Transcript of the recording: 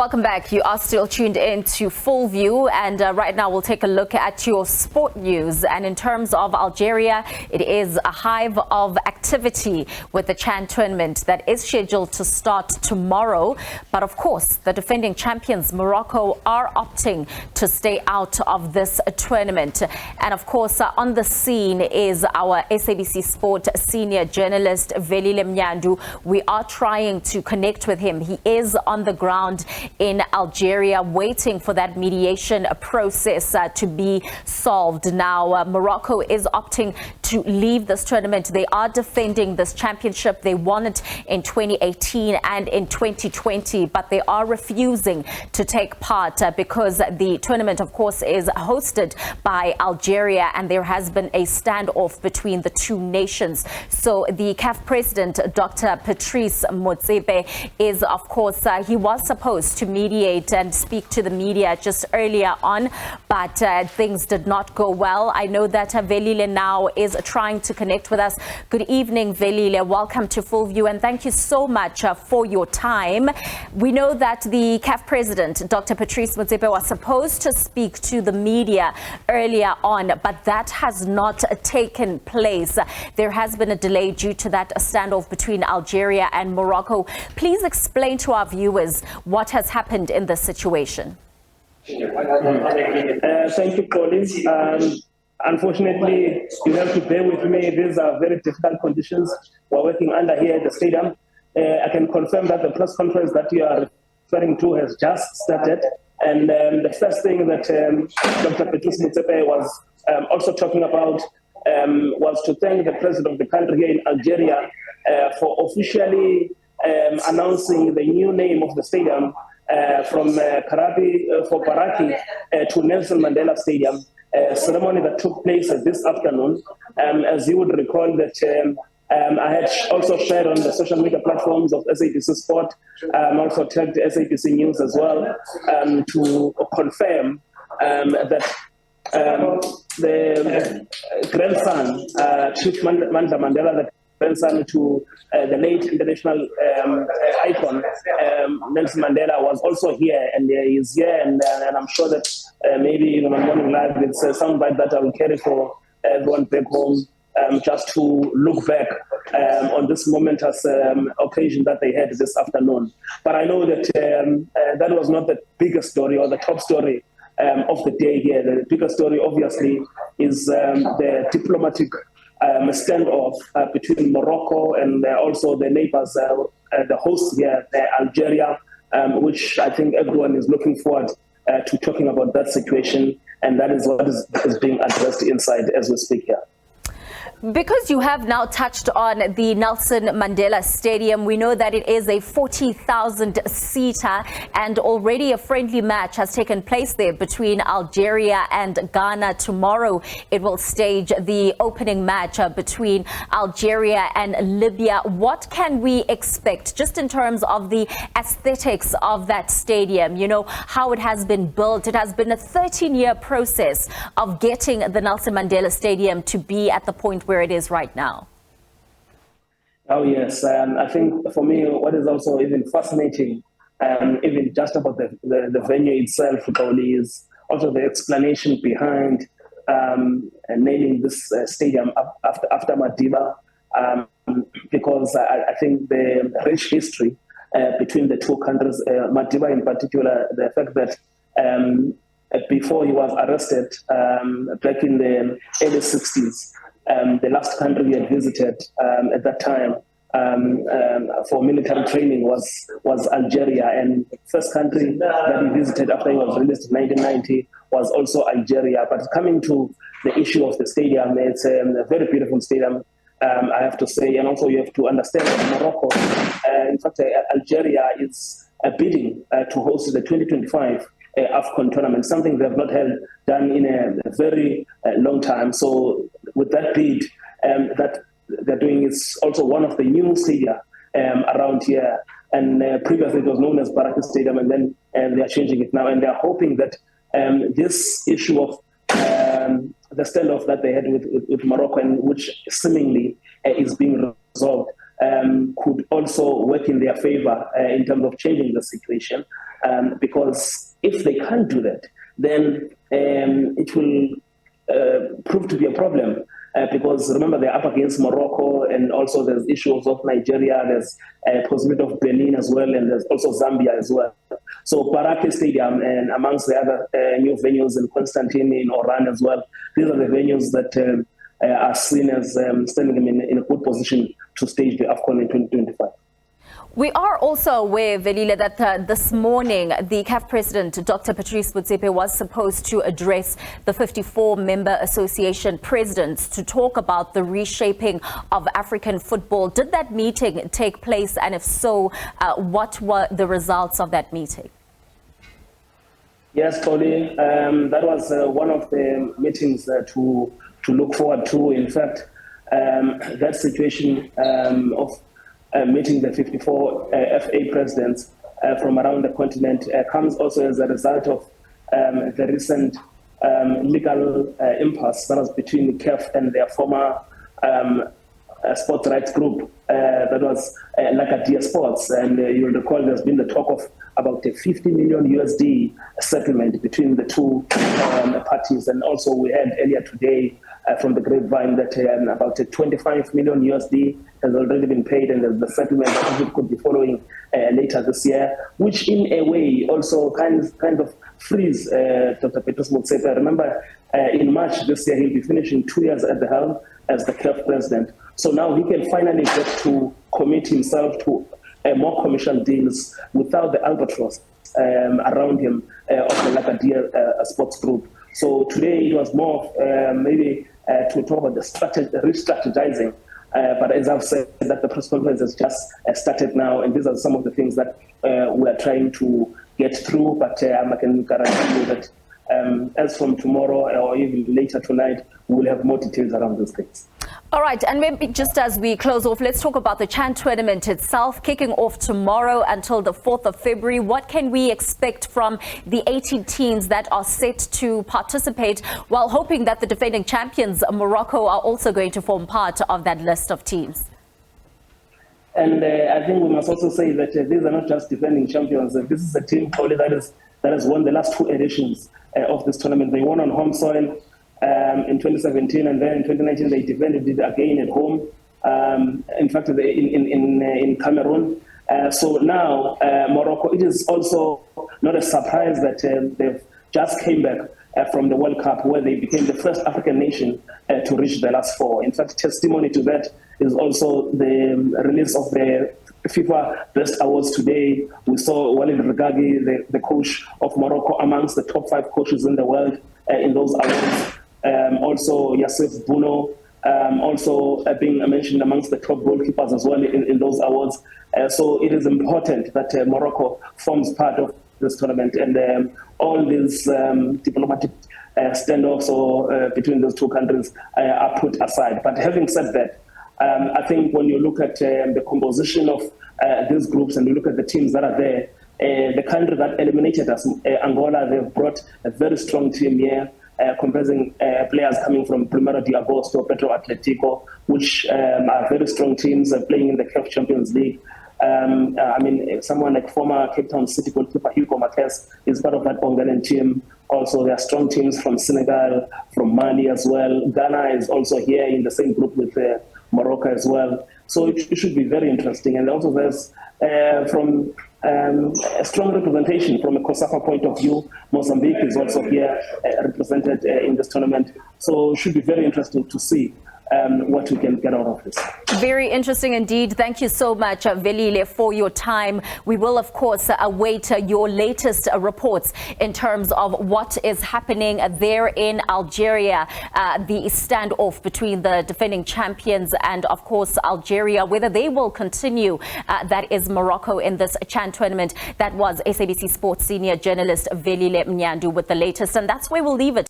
Welcome back. You are still tuned in to Full View, and right now we'll take a look at your sport news. And in terms of Algeria, it is a hive of activity with the CHAN tournament that is scheduled to start tomorrow. But of course, the defending champions Morocco are opting to stay out of this tournament. And of course, on the scene is our SABC Sport Senior journalist Velile Mnyandu. We are trying to connect with him. He is on the ground in Algeria, waiting for that mediation process to be solved. Now, Morocco is opting to leave this tournament. They are defending this championship. They won it in 2018 and in 2020, but they are refusing to take part because the tournament, of course, is hosted by Algeria, and there has been a standoff between the two nations. So the CAF president, Dr. Patrice Motsepe, is, of course, he was supposed to mediate and speak to the media just earlier on, but things did not go well. I know that Velile now is trying to connect with us. Good evening, Velile. Welcome to Full View, and thank you so much for your time. We know that the CAF president, Dr. Patrice Motsepe, was supposed to speak to the media earlier on, but that has not taken place. There has been a delay due to that standoff between Algeria and Morocco. Please explain to our viewers what has happened in this situation. Thank you, Colin. Unfortunately, you have to bear with me. These are very difficult conditions we're working under here at the stadium. I can confirm that the press conference that you are referring to has just started. And the first thing that Dr. Patrice Motsepe was also talking about was to thank the president of the country here in Algeria for officially announcing the new name of the stadium from Baraki to Nelson Mandela Stadium, a ceremony that took place this afternoon. As you would recall that I had also shared on the social media platforms of SABC Sport, also tagged SABC News as well, to confirm that the grandson, Chief Mandla Mandela, the grandson to the late international icon, Nelson Mandela, was also here, and he is here, and I'm sure that maybe in my morning live, it's a soundbite that I will carry for everyone back home, just to look back on this momentous occasion that they had this afternoon. But I know that that was not the biggest story or the top story of the day here. The bigger story, obviously, is the diplomatic standoff between Morocco and also the neighbors, the host here, Algeria, which I think everyone is looking forward to talking about that situation, and that is what is being addressed inside as we speak here. Because you have now touched on the Nelson Mandela Stadium, we know that it is a 40,000-seater, and already a friendly match has taken place there between Algeria and Ghana. Tomorrow, it will stage the opening match between Algeria and Libya. What can we expect just in terms of the aesthetics of that stadium? You know, how it has been built. It has been a 13-year process of getting the Nelson Mandela Stadium to be at the point where it is right now. Oh yes, I think for me what is also even fascinating, even just about the venue itself, probably, is also the explanation behind naming this stadium after Madiba, because I think the rich history between the two countries, Madiba in particular, the fact that before he was arrested back in the early 60s, the last country he had visited at that time for military training was Algeria, and the first country that he visited after he was released in 1990 was also Algeria. But coming to the issue of the stadium, it's a very beautiful stadium, I have to say, and also you have to understand that Morocco, in fact Algeria, is bidding to host the 2025 AFCON tournament, something they have not done in a very long time. So with that bid that they're doing, is also one of the new stadia around here. And previously it was known as Baraki Stadium, and then they are changing it now. And they are hoping that this issue of the standoff that they had with Morocco, and which seemingly is being resolved, could also work in their favor in terms of changing the situation. Because if they can't do that, then it will prove to be a problem. Because remember, they're up against Morocco, and also there's issues of Nigeria, there's a possibility of Benin as well, and there's also Zambia as well. So Barake Stadium, and amongst the other new venues in Constantine, in Oran as well, these are the venues that are seen as standing them in a good position to stage the AFCON in 2025. We are also aware, Velile, that this morning the CAF president, Dr. Patrice Motsepe, was supposed to address the 54-member association presidents to talk about the reshaping of African football. Did that meeting take place? And if so, what were the results of that meeting? Yes, Tony, that was one of the meetings to look forward to. In fact, that situation of meeting the 54 FA presidents from around the continent comes also as a result of the recent legal impasse that was between the CAF and their former sports rights group that was Algeria Sports. And you'll recall there's been the talk of about a 50 million USD settlement between the two parties. And also we heard earlier today from the grapevine that about a 25 million USD has already been paid, and the settlement that could be following later this year, which in a way also kind of frees Dr. Patrice Motsepe. Remember, in March this year, he'll be finishing 2 years at the helm as the CAF president. So now he can finally get to commit himself to more commercial deals without the albatross around him of the Algeria Sports Group. So today it was more maybe to talk about the re-strategizing. But as I've said, that the press conference has just started now, and these are some of the things that we are trying to get through. But I can guarantee you that as from tomorrow or even later tonight, we'll have more details around these things. All right, and maybe just as we close off, let's talk about the CHAN tournament itself, kicking off tomorrow until the 4th of February. What can we expect from the 18 teams that are set to participate, while hoping that the defending champions, Morocco, are also going to form part of that list of teams? And I think we must also say that these are not just defending champions. This is a team probably that has won the last 2 editions of this tournament. They won on home soil in 2017, and then in 2019 they defended it again at home. In fact, in Cameroon. So now Morocco. It is also not a surprise that they've just came back from the World Cup, where they became the first African nation to reach the last 4. In fact, testimony to that is also the release of the FIFA Best Awards today. We saw Walid Regragui, the coach of Morocco, amongst the top 5 coaches in the world in those awards. Also Yassif Bouno, also being mentioned amongst the top goalkeepers as well in those awards. So it is important that Morocco forms part of this tournament, and all these diplomatic standoffs between those two countries are put aside. But having said that, I think when you look at the composition of these groups and you look at the teams that are there, the country that eliminated us, Angola, they've brought a very strong team here, comprising players coming from Primeiro de Agosto, Petro Atletico, which are very strong teams playing in the CAF Champions League. I mean, someone like former Cape Town City goalkeeper Hugo Marquez is part of that Angolan team. Also, there are strong teams from Senegal, from Mali as well. Ghana is also here in the same group with Morocco as well. So it should be very interesting. And also there's from a strong representation from a COSAFA point of view. Mozambique is also here represented in this tournament. So it should be very interesting to see what we can get out of this. Very interesting indeed. Thank you so much, Velile, for your time. We will, of course, await your latest reports in terms of what is happening there in Algeria, the standoff between the defending champions and, of course, Algeria, whether they will continue, that is Morocco, in this CHAN tournament. That was SABC Sport Senior journalist Velile Mnyandu with the latest, and that's where we'll leave it.